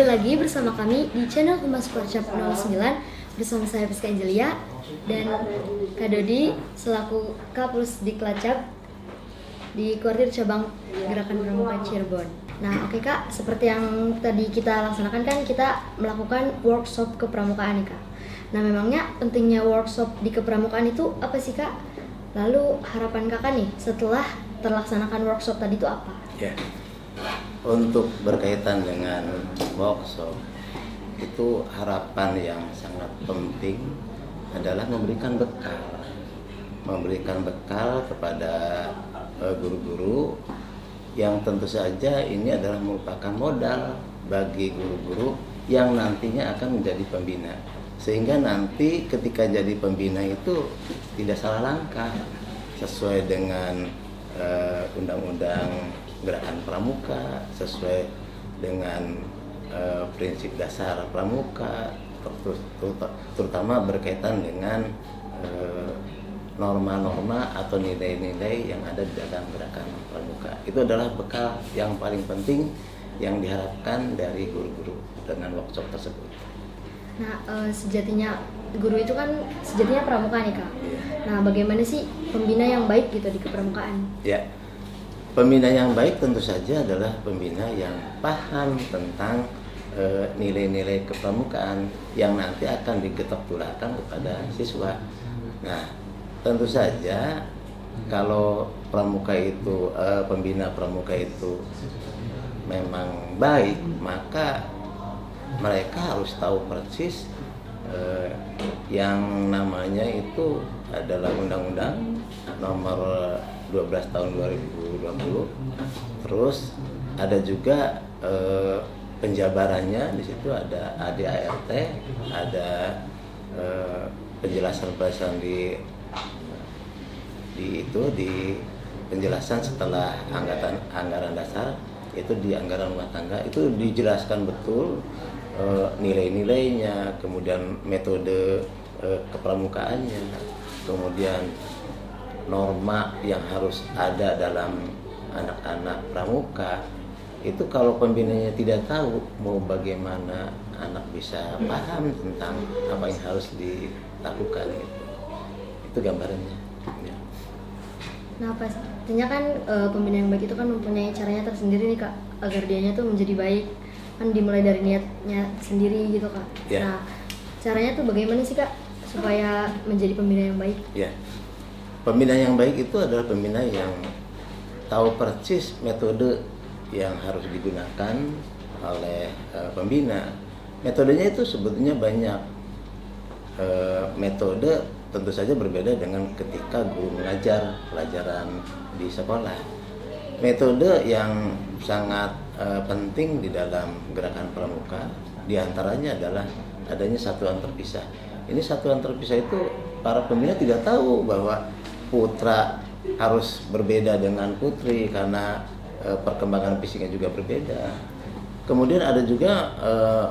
Kembali lagi bersama kami di channel Humas Workshop 09 bersama saya Priska Angelia dan Kak Dodi selaku Kapus di Klacap di Kuartir Cabang Gerakan Pramuka Cirebon. Nah, oke Kak, seperti yang tadi kita laksanakan kan kita melakukan workshop kepramukaan nih Kak. Nah, memangnya pentingnya workshop di kepramukaan itu apa sih Kak? Lalu harapan Kakak nih setelah terlaksanakan workshop tadi itu apa? Ya, untuk berkaitan dengan workshop itu harapan yang sangat penting adalah memberikan bekal kepada guru-guru yang tentu saja ini adalah merupakan modal bagi guru-guru yang nantinya akan menjadi pembina, sehingga nanti ketika jadi pembina itu tidak salah langkah sesuai dengan undang-undang Gerakan Pramuka, sesuai dengan prinsip dasar pramuka, terutama berkaitan dengan norma-norma atau nilai-nilai yang ada di dalam Gerakan Pramuka. Itu adalah bekal yang paling penting yang diharapkan dari guru-guru dengan workshop tersebut. Nah, sejatinya guru itu kan sejatinya pramuka nih Kak. Ya. Nah, bagaimana sih pembina yang baik gitu di kepramukaan? Ya, pembina yang baik tentu saja adalah pembina yang paham tentang nilai-nilai kepramukaan yang nanti akan digetok tularkan kepada siswa. Nah, tentu saja kalau pramuka itu pembina pramuka itu memang baik, maka mereka harus tahu persis yang namanya itu adalah Undang-Undang Nomor 12 tahun 2020. Terus ada juga penjabarannya, di situ ada ADART, ada penjelasan di penjelasan setelah anggaran dasar, itu di anggaran rumah tangga itu dijelaskan betul nilai-nilainya, kemudian metode kepramukaannya, kemudian norma yang harus ada dalam anak-anak pramuka. Itu kalau pembinanya tidak tahu, mau bagaimana anak bisa paham tentang apa yang harus dilakukan. Itu gambarannya ya. Nah, pastinya kan pembina yang baik itu kan mempunyai caranya tersendiri nih Kak, agar dianya tuh menjadi baik. Kan dimulai dari niatnya sendiri gitu Kak. Ya. Nah, caranya tuh bagaimana sih Kak supaya menjadi pembina yang baik? Ya, pembina yang baik itu adalah pembina yang tahu persis metode yang harus digunakan oleh pembina. Metodenya itu sebetulnya banyak. Metode tentu saja berbeda dengan ketika guru mengajar pelajaran di sekolah. Metode yang sangat penting di dalam Gerakan Pramuka diantaranya adalah adanya satuan terpisah. Ini satuan terpisah itu para pembina tidak tahu bahwa putra harus berbeda dengan putri karena perkembangan fisiknya juga berbeda. Kemudian ada juga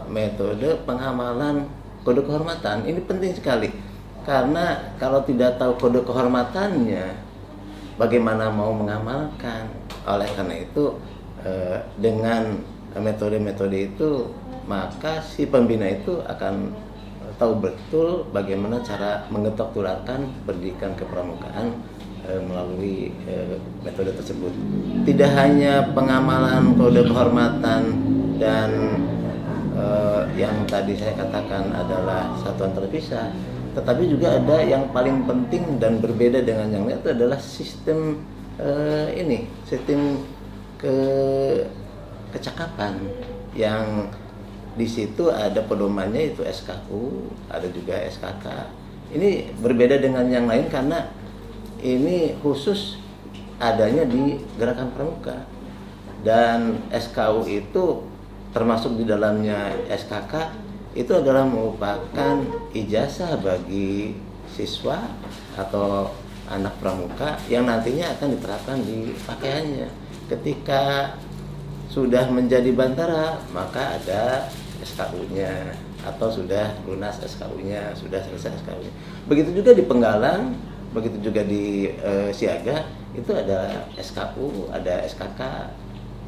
metode penghamalan kode kehormatan. Ini penting sekali karena kalau tidak tahu kode kehormatannya, bagaimana mau mengamalkan? Oleh karena itu dengan metode-metode itu maka si pembina itu akan tahu betul bagaimana cara mengetok tularkan pendidikan kepramukaan melalui metode tersebut. Tidak hanya pengamalan kode kehormatan dan yang tadi saya katakan adalah satuan terpisah, tetapi juga ada yang paling penting dan berbeda dengan yang lain, itu adalah sistem sistem kecakapan yang di situ ada pedomannya, itu SKU, ada juga SKK. Ini berbeda dengan yang lain karena ini khusus adanya di Gerakan Pramuka, dan SKU itu termasuk di dalamnya SKK itu adalah merupakan ijazah bagi siswa atau anak pramuka yang nantinya akan diterapkan di pakaiannya. Ketika sudah menjadi bantara, maka ada SKU-nya, atau sudah lunas SKU-nya, sudah selesai SKU-nya. Begitu juga di Penggalan, begitu juga di Siaga, itu ada SKU, ada SKK,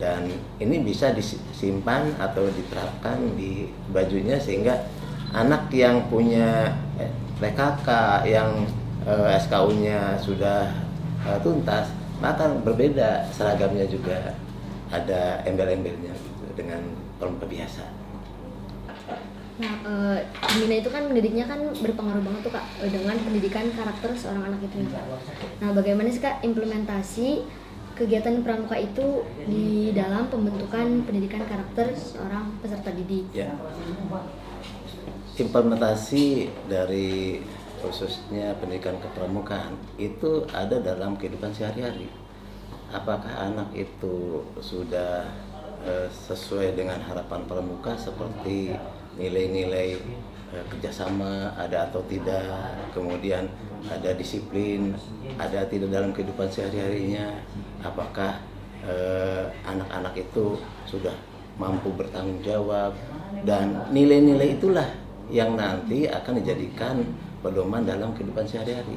dan ini bisa disimpan atau diterapkan di bajunya sehingga anak yang punya PKK yang SKU-nya sudah tuntas, maka berbeda seragamnya juga, ada embel-embelnya gitu, dengan pramuka biasa. Nah, pembina itu kan mendidiknya kan berpengaruh banget tuh Kak dengan pendidikan karakter seorang anak itu. Nah, bagaimana sih Kak implementasi kegiatan pramuka itu di dalam pembentukan pendidikan karakter seorang peserta didik? Ya. Implementasi dari khususnya pendidikan kepramukaan itu ada dalam kehidupan sehari-hari. Apakah anak itu sudah sesuai dengan harapan pramuka seperti nilai-nilai kerjasama ada atau tidak, kemudian ada disiplin, ada tidak dalam kehidupan sehari-harinya, apakah anak-anak itu sudah mampu bertanggung jawab, dan nilai-nilai itulah yang nanti akan dijadikan pedoman dalam kehidupan sehari-hari,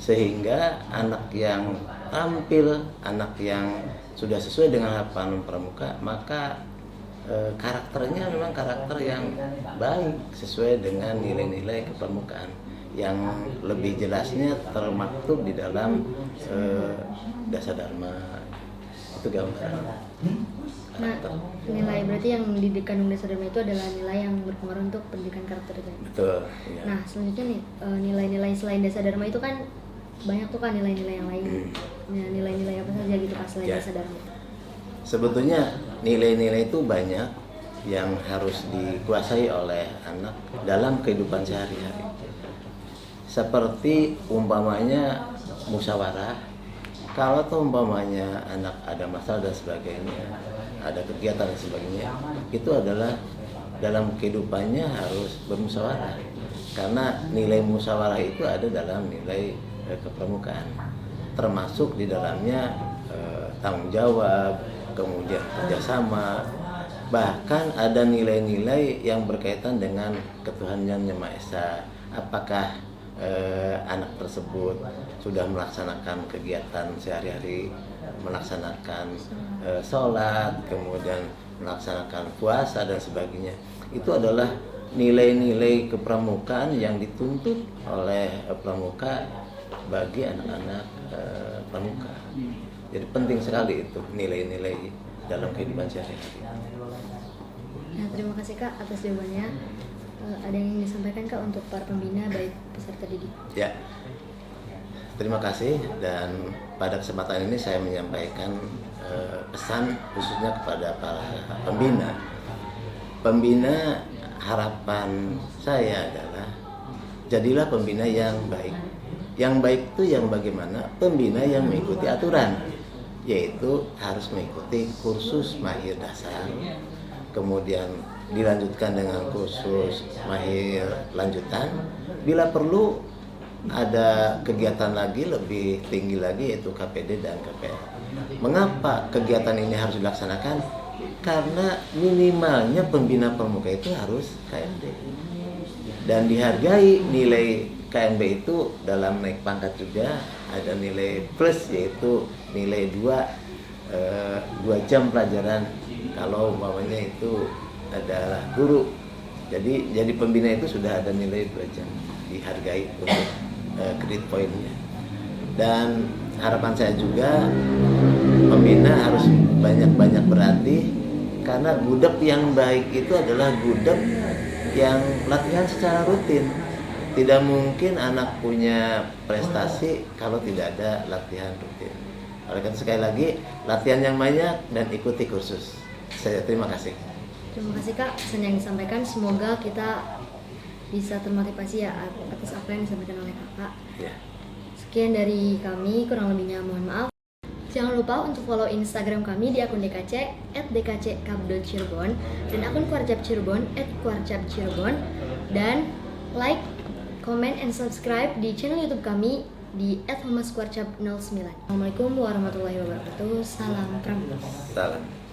sehingga anak yang tampil, anak yang sudah sesuai dengan harapan pramuka, maka karakternya memang karakter yang baik sesuai dengan nilai-nilai kepramukaan yang lebih jelasnya termaktub di dalam Dasar Dharma. Itu gambaran. Nah, nilai berarti yang dikandung Dasar Dharma itu adalah nilai yang berpengaruh untuk pendidikan karakter itu. Betul. Ya. Nah, selanjutnya nih nilai-nilai selain Dasar Dharma itu kan banyak tuh kan nilai-nilai yang lain. Nah, nilai-nilai apa saja gitu Kak selain Dasar Dharma? Sebetulnya nilai-nilai itu banyak yang harus dikuasai oleh anak dalam kehidupan sehari-hari. Seperti umpamanya musyawarah, kalau tuh umpamanya anak ada masalah dan sebagainya, ada kegiatan dan sebagainya, itu adalah dalam kehidupannya harus bermusyawarah. Karena nilai musyawarah itu ada dalam nilai kepramukaan, termasuk di dalamnya tanggung jawab, kemudian kerjasama, bahkan ada nilai-nilai yang berkaitan dengan ketuhanan Yang Maha Esa. Apakah anak tersebut sudah melaksanakan kegiatan sehari-hari, melaksanakan sholat, kemudian melaksanakan puasa dan sebagainya. Itu adalah nilai-nilai kepramukaan yang dituntut oleh pramuka bagi anak-anak pramuka. Jadi penting sekali itu nilai-nilai dalam kehidupan sehari-hari. Nah, terima kasih Kak atas jawabannya. Ada yang ingin disampaikan Kak untuk para pembina baik peserta didik? Ya, terima kasih, dan pada kesempatan ini saya menyampaikan pesan khususnya kepada para pembina. Pembina, harapan saya adalah jadilah pembina yang baik. Yang baik itu yang bagaimana? Pembina yang mengikuti aturan, yaitu harus mengikuti kursus mahir dasar, kemudian dilanjutkan dengan kursus mahir lanjutan. Bila perlu ada kegiatan lagi lebih tinggi lagi, yaitu KPD dan KPL. Mengapa kegiatan ini harus dilaksanakan? Karena minimalnya pembina pramuka itu harus KMB, dan dihargai nilai KMB itu dalam naik pangkat juga ada nilai plus, yaitu nilai 2 jam pelajaran kalau umpamanya itu adalah guru. Jadi pembina itu sudah ada nilai 2 jam, dihargai untuk credit poinnya. Dan harapan saya juga pembina harus banyak-banyak berlatih, karena gudeg yang baik itu adalah gudeg yang latihan secara rutin. Tidak mungkin anak punya prestasi kalau tidak ada latihan rutin. Oleh karena sekali lagi, latihan yang banyak dan ikuti kursus. Saya terima kasih. Terima kasih Kak pesan yang disampaikan. Semoga kita bisa termotivasi ya atas apa yang disampaikan oleh Kakak. Ya. Sekian dari kami, kurang lebihnya mohon maaf. Jangan lupa untuk follow Instagram kami di akun DKC @dkckab.cirebon dan akun Kuarcap Cirebon @kuarcapcirebon, dan like, comment, and subscribe di channel YouTube kami di @humaskuarcap09. Assalamualaikum warahmatullahi wabarakatuh. Salam Pramuka. Salam.